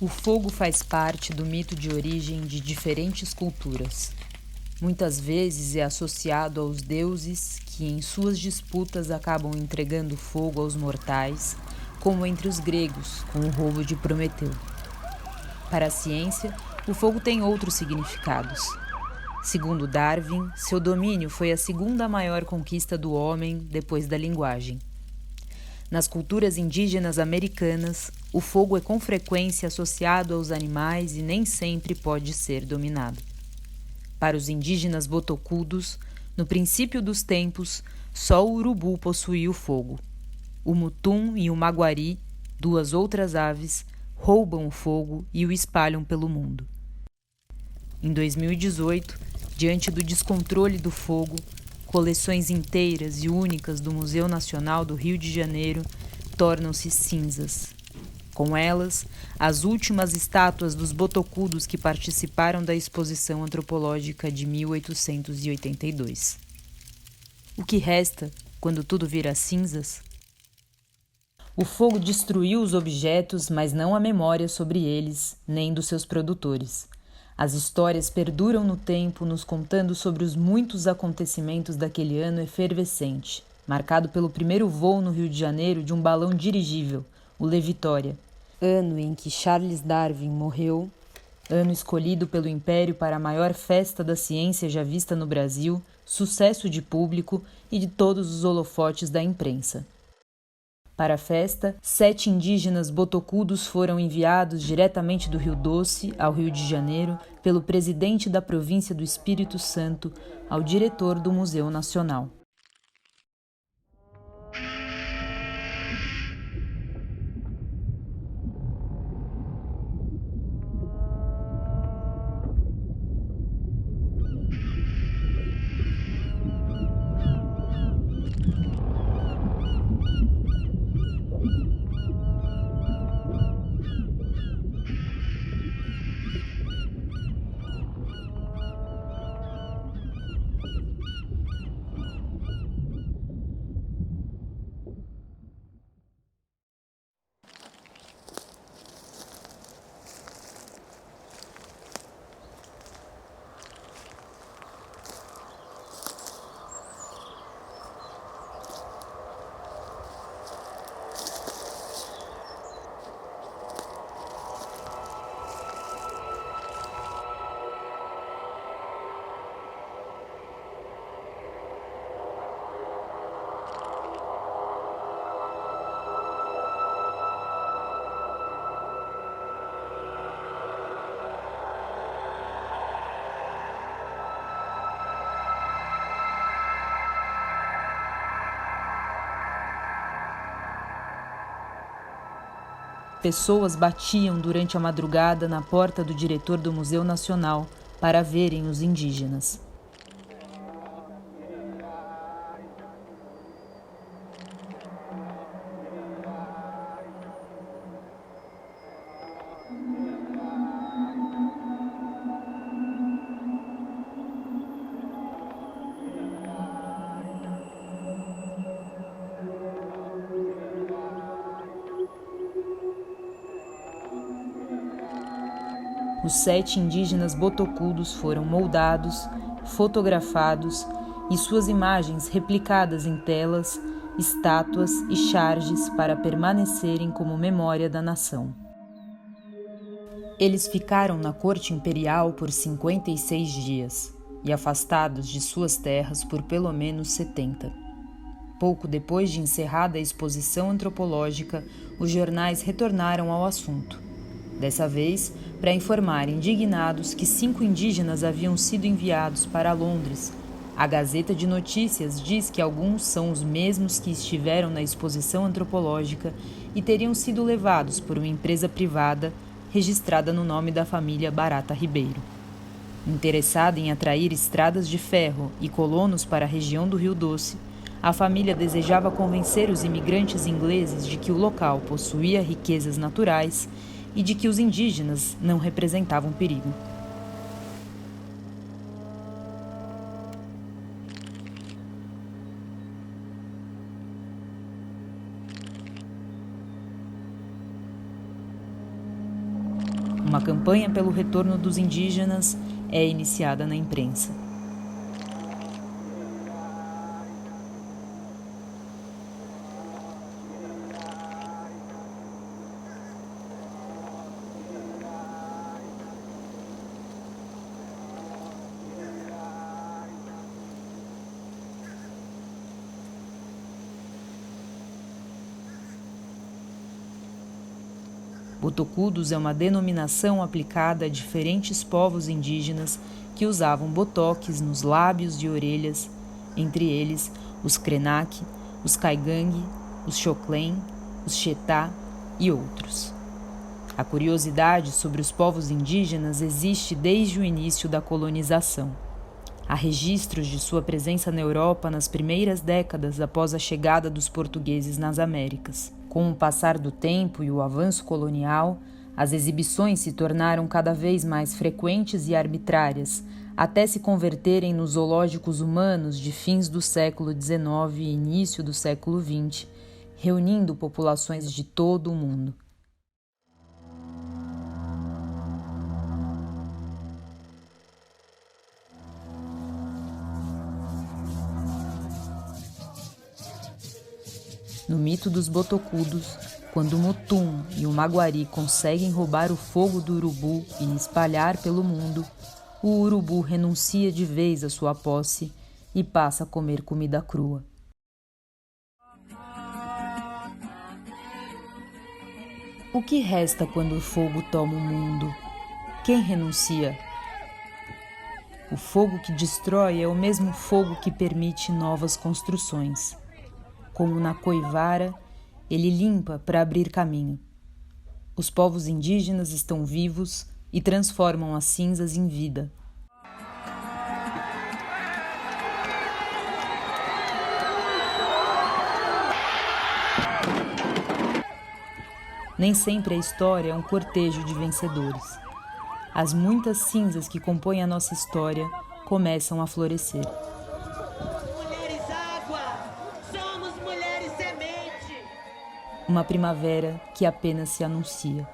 O fogo faz parte do mito de origem de diferentes culturas. Muitas vezes é associado aos deuses que, em suas disputas, acabam entregando fogo aos mortais, como entre os gregos, com o roubo de Prometeu. Para a ciência, o fogo tem outros significados. Segundo Darwin, seu domínio foi a segunda maior conquista do homem depois da linguagem. Nas culturas indígenas americanas, o fogo é com frequência associado aos animais e nem sempre pode ser dominado. Para os indígenas botocudos, no princípio dos tempos, só o urubu possuía o fogo. O mutum e o maguari, duas outras aves, roubam o fogo e o espalham pelo mundo. Em 2018, diante do descontrole do fogo, coleções inteiras e únicas do Museu Nacional do Rio de Janeiro tornam-se cinzas. Com elas, as últimas estátuas dos botocudos que participaram da exposição antropológica de 1882. O que resta quando tudo vira cinzas? O fogo destruiu os objetos, mas não a memória sobre eles, nem dos seus produtores. As histórias perduram no tempo, nos contando sobre os muitos acontecimentos daquele ano efervescente, marcado pelo primeiro voo no Rio de Janeiro de um balão dirigível, o Le Vitória. Ano em que Charles Darwin morreu, ano escolhido pelo Império para a maior festa da ciência já vista no Brasil, sucesso de público e de todos os holofotes da imprensa. Para a festa, 7 indígenas botocudos foram enviados diretamente do Rio Doce ao Rio de Janeiro pelo presidente da província do Espírito Santo ao diretor do Museu Nacional. Pessoas batiam durante a madrugada na porta do diretor do Museu Nacional para verem os indígenas. Os 7 indígenas botocudos foram moldados, fotografados e suas imagens replicadas em telas, estátuas e charges para permanecerem como memória da nação. Eles ficaram na corte imperial por 56 dias e afastados de suas terras por pelo menos 70. Pouco depois de encerrada a exposição antropológica, os jornais retornaram ao assunto. Dessa vez, para informar indignados que 5 indígenas haviam sido enviados para Londres. A Gazeta de Notícias diz que alguns são os mesmos que estiveram na exposição antropológica e teriam sido levados por uma empresa privada registrada no nome da família Barata Ribeiro. Interessada em atrair estradas de ferro e colonos para a região do Rio Doce, a família desejava convencer os imigrantes ingleses de que o local possuía riquezas naturais e de que os indígenas não representavam perigo. Uma campanha pelo retorno dos indígenas é iniciada na imprensa. Botocudos é uma denominação aplicada a diferentes povos indígenas que usavam botox nos lábios e orelhas, entre eles os Krenak, os Caigangue, os Xoclen, os Xetá e outros. A curiosidade sobre os povos indígenas existe desde o início da colonização. Há registros de sua presença na Europa nas primeiras décadas após a chegada dos portugueses nas Américas. Com o passar do tempo e o avanço colonial, as exibições se tornaram cada vez mais frequentes e arbitrárias, até se converterem nos zoológicos humanos de fins do século XIX e início do século XX, reunindo populações de todo o mundo. No mito dos botocudos, quando o Mutum e o Maguari conseguem roubar o fogo do urubu e espalhar pelo mundo, o urubu renuncia de vez à sua posse e passa a comer comida crua. O que resta quando o fogo toma o mundo? Quem renuncia? O fogo que destrói é o mesmo fogo que permite novas construções. Como na coivara, ele limpa para abrir caminho. Os povos indígenas estão vivos e transformam as cinzas em vida. Nem sempre a história é um cortejo de vencedores. As muitas cinzas que compõem a nossa história começam a florescer. Uma primavera que apenas se anuncia.